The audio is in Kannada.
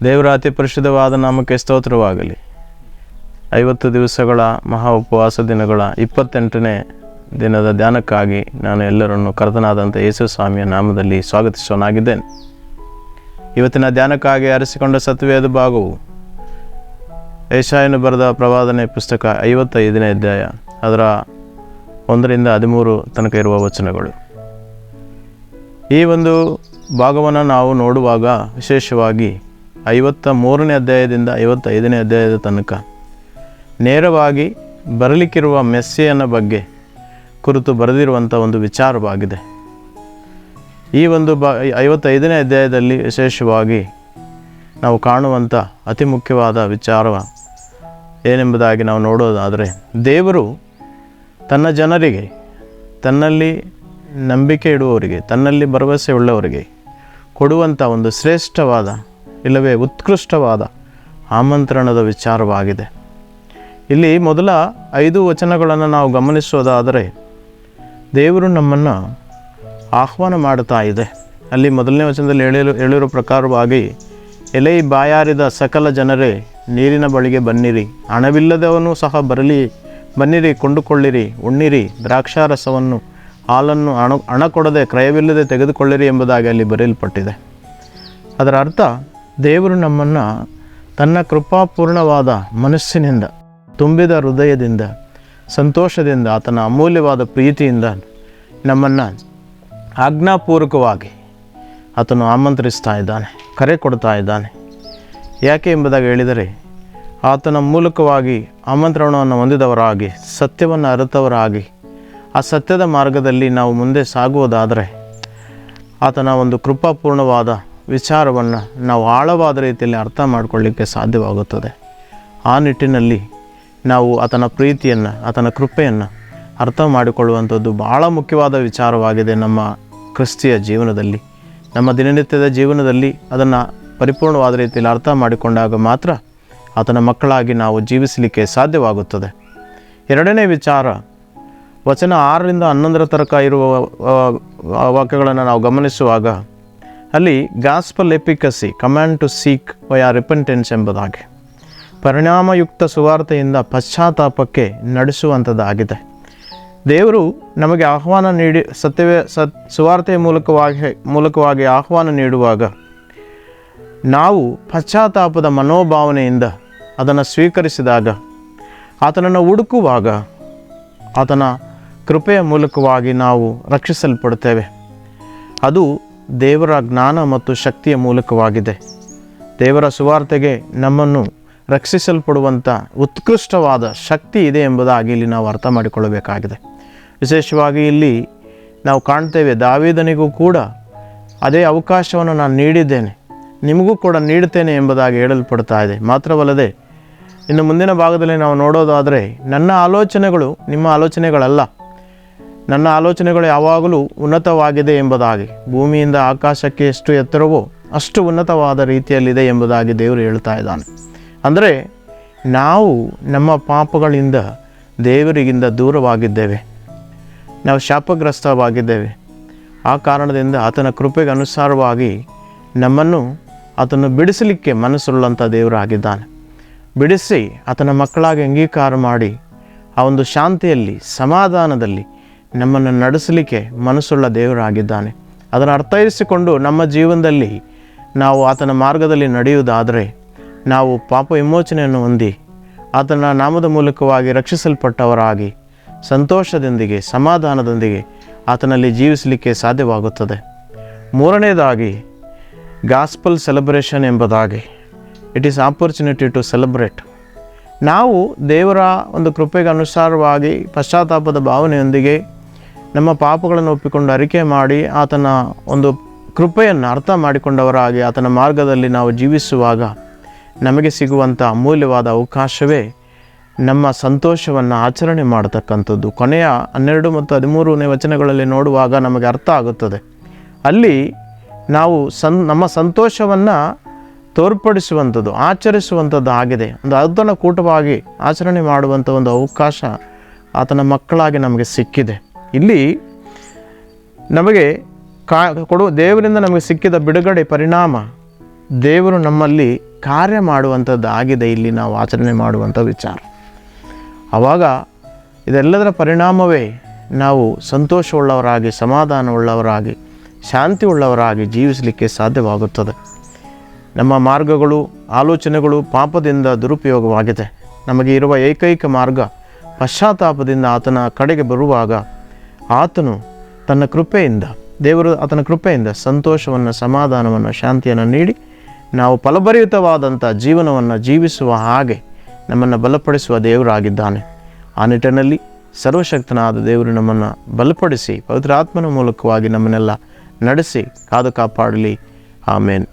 ದೇವರ ಅತಿ ಪರಿಶುದ್ಧವಾದ ನಾಮಕ್ಕೆ ಸ್ತೋತ್ರವಾಗಲಿ. 50 ದಿವಸಗಳ ಮಹಾ ಉಪವಾಸ ದಿನಗಳ 28ನೇ ದಿನದ ಧ್ಯಾನಕ್ಕಾಗಿ ನಾನು ಎಲ್ಲರನ್ನು ಕರ್ತನಾದಂಥ ಯೇಸು ಸ್ವಾಮಿಯ ನಾಮದಲ್ಲಿ ಸ್ವಾಗತಿಸೋನಾಗಿದ್ದೇನೆ. ಇವತ್ತಿನ ಧ್ಯಾನಕ್ಕಾಗಿ ಆರಿಸಿಕೊಂಡ ಸತ್ಯವೇದ ಭಾಗವು ಯೆಶಾಯನು ಬರೆದ ಪ್ರವಾದನೆ ಪುಸ್ತಕ 55ನೇ ಅಧ್ಯಾಯ ಅದರ 1ರಿಂದ 13 ತನಕ ಇರುವ ವಚನಗಳು. ಈ ಒಂದು ಭಾಗವನ್ನು ನಾವು ನೋಡುವಾಗ ವಿಶೇಷವಾಗಿ 53ನೇ ಅಧ್ಯಾಯದಿಂದ 55ನೇ ಅಧ್ಯಾಯದ ತನಕ ನೇರವಾಗಿ ಬರಲಿಕ್ಕಿರುವ ಮೆಸ್ಸಿಯನ ಬಗ್ಗೆ ಕುರಿತು ಬರೆದಿರುವಂಥ ಒಂದು ವಿಚಾರವಾಗಿದೆ. ಈ ಒಂದು 55ನೇ ಅಧ್ಯಾಯದಲ್ಲಿ ವಿಶೇಷವಾಗಿ ನಾವು ಕಾಣುವಂಥ ಅತಿ ಮುಖ್ಯವಾದ ವಿಚಾರ ಏನೆಂಬುದಾಗಿ ನಾವು ನೋಡೋದಾದರೆ, ದೇವರು ತನ್ನ ಜನರಿಗೆ, ತನ್ನಲ್ಲಿ ನಂಬಿಕೆ ಇಡುವವರಿಗೆ, ತನ್ನಲ್ಲಿ ಭರವಸೆ ಉಳ್ಳವರಿಗೆ ಕೊಡುವಂಥ ಒಂದು ಶ್ರೇಷ್ಠವಾದ ಇಲ್ಲವೇ ಉತ್ಕೃಷ್ಟವಾದ ಆಮಂತ್ರಣದ ವಿಚಾರವಾಗಿದೆ. ಇಲ್ಲಿ ಮೊದಲ 5 ವಚನಗಳನ್ನು ನಾವು ಗಮನಿಸೋದಾದರೆ ದೇವರು ನಮ್ಮನ್ನು ಆಹ್ವಾನ ಮಾಡುತ್ತಾ ಇದೆ. ಅಲ್ಲಿ ಮೊದಲನೇ ವಚನದಲ್ಲಿ ಹೇಳಿರೋ ಪ್ರಕಾರವಾಗಿ, ಎಲೈ ಬಾಯಾರಿದ ಸಕಲ ಜನರೇ ನೀರಿನ ಬಳಿಗೆ ಬನ್ನಿರಿ, ಹಣವಿಲ್ಲದವನು ಸಹ ಬನ್ನಿರಿ, ಕೊಂಡುಕೊಳ್ಳಿರಿ, ಉಣ್ಣಿರಿ, ದ್ರಾಕ್ಷಾರಸವನ್ನು ಹಾಲನ್ನು ಹಣ ಕೊಡದೆ ಕ್ರಯವಿಲ್ಲದೆ ತೆಗೆದುಕೊಳ್ಳಿರಿ ಎಂಬುದಾಗಿ ಅಲ್ಲಿ ಬರೆಯಲ್ಪಟ್ಟಿದೆ. ಅದರ ಅರ್ಥ, ದೇವರು ನಮ್ಮನ್ನು ತನ್ನ ಕೃಪಾಪೂರ್ಣವಾದ ಮನಸ್ಸಿನಿಂದ, ತುಂಬಿದ ಹೃದಯದಿಂದ, ಸಂತೋಷದಿಂದ, ಆತನ ಅಮೂಲ್ಯವಾದ ಪ್ರೀತಿಯಿಂದ ನಮ್ಮನ್ನು ಆಜ್ಞಾಪೂರ್ವಕವಾಗಿ ಆತನು ಆಮಂತ್ರಿಸ್ತಾ ಇದ್ದಾನೆ, ಕರೆ ಕೊಡ್ತಾ ಇದ್ದಾನೆ. ಯಾಕೆ ಎಂಬುದಾಗಿ ಹೇಳಿದರೆ, ಆತನ ಮೂಲಕವಾಗಿ ಆಮಂತ್ರಣವನ್ನು ಹೊಂದಿದವರಾಗಿ, ಸತ್ಯವನ್ನು ಅರಿತವರಾಗಿ, ಆ ಸತ್ಯದ ಮಾರ್ಗದಲ್ಲಿ ನಾವು ಮುಂದೆ ಸಾಗುವುದಾದರೆ ಆತನ ಒಂದು ಕೃಪಾಪೂರ್ಣವಾದ ವಿಚಾರವನ್ನು ನಾವು ಆಳವಾದ ರೀತಿಯಲ್ಲಿ ಅರ್ಥ ಮಾಡಿಕೊಳ್ಳಿಕ್ಕೆ ಸಾಧ್ಯವಾಗುತ್ತದೆ. ಆ ನಿಟ್ಟಿನಲ್ಲಿ ನಾವು ಆತನ ಪ್ರೀತಿಯನ್ನು, ಆತನ ಕೃಪೆಯನ್ನು ಅರ್ಥ ಮಾಡಿಕೊಳ್ಳುವಂಥದ್ದು ಬಹಳ ಮುಖ್ಯವಾದ ವಿಚಾರವಾಗಿದೆ. ನಮ್ಮ ಕ್ರಿಸ್ತಿಯ ಜೀವನದಲ್ಲಿ, ನಮ್ಮ ದಿನನಿತ್ಯದ ಜೀವನದಲ್ಲಿ ಅದನ್ನು ಪರಿಪೂರ್ಣವಾದ ರೀತಿಯಲ್ಲಿ ಅರ್ಥ ಮಾಡಿಕೊಂಡಾಗ ಮಾತ್ರ ಆತನ ಮಕ್ಕಳಾಗಿ ನಾವು ಜೀವಿಸಲಿಕ್ಕೆ ಸಾಧ್ಯವಾಗುತ್ತದೆ. ಎರಡನೇ ವಿಚಾರ, ವಚನ 6ರಿಂದ 11 ತನಕ ಇರುವ ವಾಕ್ಯಗಳನ್ನು ನಾವು ಗಮನಿಸುವಾಗ ಅಲ್ಲಿ gospel efficacy, command to seek via repentance ಎಂಬುದಾಗಿ ಪರಿಣಾಮಯುಕ್ತ ಸುವಾರ್ತೆಯಿಂದ ಪಶ್ಚಾತ್ತಾಪಕ್ಕೆ ನಡೆಸುವಂಥದ್ದಾಗಿದೆ. ದೇವರು ನಮಗೆ ಆಹ್ವಾನ ನೀಡಿ ಸುವಾರ್ತೆಯ ಮೂಲಕವಾಗಿ ಆಹ್ವಾನ ನೀಡುವಾಗ ನಾವು ಪಶ್ಚಾತ್ತಾಪದ ಮನೋಭಾವನೆಯಿಂದ ಅದನ್ನು ಸ್ವೀಕರಿಸಿದಾಗ, ಆತನನ್ನು ಹುಡುಕುವಾಗ ಆತನ ಕೃಪೆಯ ಮೂಲಕವಾಗಿ ನಾವು ರಕ್ಷಿಸಲ್ಪಡ್ತೇವೆ. ಅದು ದೇವರ ಜ್ಞಾನ ಮತ್ತು ಶಕ್ತಿಯ ಮೂಲಕವಾಗಿದೆ. ದೇವರ ಸುವಾರ್ತೆಗೆ ನಮ್ಮನ್ನು ರಕ್ಷಿಸಲ್ಪಡುವಂಥ ಉತ್ಕೃಷ್ಟವಾದ ಶಕ್ತಿ ಇದೆ ಎಂಬುದಾಗಿ ಇಲ್ಲಿ ನಾವು ಅರ್ಥ ಮಾಡಿಕೊಳ್ಳಬೇಕಾಗಿದೆ. ವಿಶೇಷವಾಗಿ ಇಲ್ಲಿ ನಾವು ಕಾಣ್ತೇವೆ, ದಾವೀದನಿಗೂ ಕೂಡ ಅದೇ ಅವಕಾಶವನ್ನು ನಾನು ನೀಡಿದ್ದೇನೆ, ನಿಮಗೂ ಕೂಡ ನೀಡುತ್ತೇನೆ ಎಂಬುದಾಗಿ ಹೇಳಲ್ಪಡ್ತಾ ಇದೆ. ಮಾತ್ರವಲ್ಲದೆ ಇನ್ನು ಮುಂದಿನ ಭಾಗದಲ್ಲಿ ನಾವು ನೋಡೋದಾದರೆ, ನನ್ನ ಆಲೋಚನೆಗಳು ನಿಮ್ಮ ಆಲೋಚನೆಗಳಲ್ಲ, ನನ್ನ ಆಲೋಚನೆಗಳು ಯಾವಾಗಲೂ ಉನ್ನತವಾಗಿದೆ ಎಂಬುದಾಗಿ, ಭೂಮಿಯಿಂದ ಆಕಾಶಕ್ಕೆ ಎಷ್ಟು ಎತ್ತರವೋ ಅಷ್ಟು ಉನ್ನತವಾದ ರೀತಿಯಲ್ಲಿದೆ ಎಂಬುದಾಗಿ ದೇವರು ಹೇಳ್ತಾ ಇದ್ದಾನೆ. ಅಂದರೆ ನಾವು ನಮ್ಮ ಪಾಪಗಳಿಂದ ದೇವರಿಗಿಂದ ದೂರವಾಗಿದ್ದೇವೆ, ನಾವು ಶಾಪಗ್ರಸ್ತವಾಗಿದ್ದೇವೆ. ಆ ಕಾರಣದಿಂದ ಆತನ ಕೃಪೆಗೆ ಅನುಸಾರವಾಗಿ ನಮ್ಮನ್ನು ಆತನು ಬಿಡಿಸಲಿಕ್ಕೆ ಮನಸ್ಸುಳ್ಳಂಥ ದೇವರಾಗಿದ್ದಾನೆ. ಬಿಡಿಸಿ ಆತನ ಮಕ್ಕಳಾಗಿ ಅಂಗೀಕಾರ ಮಾಡಿ ಆ ಒಂದು ಶಾಂತಿಯಲ್ಲಿ, ಸಮಾಧಾನದಲ್ಲಿ ನಮ್ಮನ್ನು ನಡೆಸಲಿಕ್ಕೆ ಮನಸ್ಸುಳ್ಳ ದೇವರಾಗಿದ್ದಾನೆ. ಅದನ್ನು ಅರ್ಥೈಸಿಕೊಂಡು ನಮ್ಮ ಜೀವನದಲ್ಲಿ ನಾವು ಆತನ ಮಾರ್ಗದಲ್ಲಿ ನಡೆಯುವುದಾದರೆ ನಾವು ಪಾಪ ವಿಮೋಚನೆಯನ್ನು ಹೊಂದಿ ಆತನ ನಾಮದ ಮೂಲಕವಾಗಿ ರಕ್ಷಿಸಲ್ಪಟ್ಟವರಾಗಿ ಸಂತೋಷದೊಂದಿಗೆ, ಸಮಾಧಾನದೊಂದಿಗೆ ಆತನಲ್ಲಿ ಜೀವಿಸಲಿಕ್ಕೆ ಸಾಧ್ಯವಾಗುತ್ತದೆ. ಮೂರನೇದಾಗಿ, ಗಾಸ್ಪಲ್ ಸೆಲೆಬ್ರೇಷನ್ ಎಂಬುದಾಗಿ, it is opportunity to celebrate. ನಾವು ದೇವರ ಒಂದು ಕೃಪೆಗೆ ಅನುಸಾರವಾಗಿ ಪಶ್ಚಾತ್ತಾಪದ ಭಾವನೆಯೊಂದಿಗೆ ನಮ್ಮ ಪಾಪಗಳನ್ನು ಒಪ್ಪಿಕೊಂಡು ಅರಿಕೆ ಮಾಡಿ ಆತನ ಒಂದು ಕೃಪೆಯನ್ನು ಅರ್ಥ ಮಾಡಿಕೊಂಡವರಾಗಿ ಆತನ ಮಾರ್ಗದಲ್ಲಿ ನಾವು ಜೀವಿಸುವಾಗ ನಮಗೆ ಸಿಗುವಂಥ ಅಮೂಲ್ಯವಾದ ಅವಕಾಶವೇ ನಮ್ಮ ಸಂತೋಷವನ್ನು ಆಚರಣೆ ಮಾಡತಕ್ಕಂಥದ್ದು. ಕೊನೆಯ 12 ಮತ್ತು 13ನೇ ವಚನಗಳಲ್ಲಿ ನೋಡುವಾಗ ನಮಗೆ ಅರ್ಥ ಆಗುತ್ತದೆ. ಅಲ್ಲಿ ನಾವು ನಮ್ಮ ಸಂತೋಷವನ್ನು ತೋರ್ಪಡಿಸುವಂಥದ್ದು, ಆಚರಿಸುವಂಥದ್ದು ಆಗಿದೆ. ಒಂದು ಔತಣ ಕೂಟವಾಗಿ ಆಚರಣೆ ಮಾಡುವಂಥ ಒಂದು ಅವಕಾಶ ಆತನ ಮಕ್ಕಳಾಗಿ ನಮಗೆ ಸಿಕ್ಕಿದೆ. ಇಲ್ಲಿ ನಮಗೆ ದೇವರಿಂದ ನಮಗೆ ಸಿಕ್ಕಿದ ಬಿಡುಗಡೆ ಪರಿಣಾಮ ದೇವರು ನಮ್ಮಲ್ಲಿ ಕಾರ್ಯ ಮಾಡುವಂಥದ್ದು ಆಗಿದೆ ಇಲ್ಲಿ ನಾವು ಆಚರಣೆ ಮಾಡುವಂಥ ವಿಚಾರ. ಆವಾಗ ಇದೆಲ್ಲದರ ಪರಿಣಾಮವೇ ನಾವು ಸಂತೋಷವುಳ್ಳವರಾಗಿ, ಸಮಾಧಾನವುಳ್ಳವರಾಗಿ, ಶಾಂತಿ ಉಳ್ಳವರಾಗಿ ಜೀವಿಸಲಿಕ್ಕೆ ಸಾಧ್ಯವಾಗುತ್ತದೆ. ನಮ್ಮ ಮಾರ್ಗಗಳು, ಆಲೋಚನೆಗಳು ಪಾಪದಿಂದ ದುರುಪಯೋಗವಾಗಿದೆ. ನಮಗೆ ಇರುವ ಏಕೈಕ ಮಾರ್ಗ ಪಶ್ಚಾತ್ತಾಪದಿಂದ ಆತನ ಕಡೆಗೆ ಬರುವಾಗ ಆತನು ತನ್ನ ಕೃಪೆಯಿಂದ, ದೇವರು ಆತನ ಕೃಪೆಯಿಂದ ಸಂತೋಷವನ್ನು, ಸಮಾಧಾನವನ್ನು, ಶಾಂತಿಯನ್ನು ನೀಡಿ ನಾವು ಫಲಭರಿತವಾದಂಥ ಜೀವನವನ್ನು ಜೀವಿಸುವ ಹಾಗೆ ನಮ್ಮನ್ನು ಬಲಪಡಿಸುವ ದೇವರಾಗಿದ್ದಾನೆ. ಆ ನಿಟ್ಟಿನಲ್ಲಿ ಸರ್ವಶಕ್ತನಾದ ದೇವರು ನಮ್ಮನ್ನು ಬಲಪಡಿಸಿ ಪವಿತ್ರಾತ್ಮನ ಮೂಲಕವಾಗಿ ನಮ್ಮನ್ನೆಲ್ಲ ನಡೆಸಿ ಕಾದು ಕಾಪಾಡಲಿ. ಆಮೇನ್.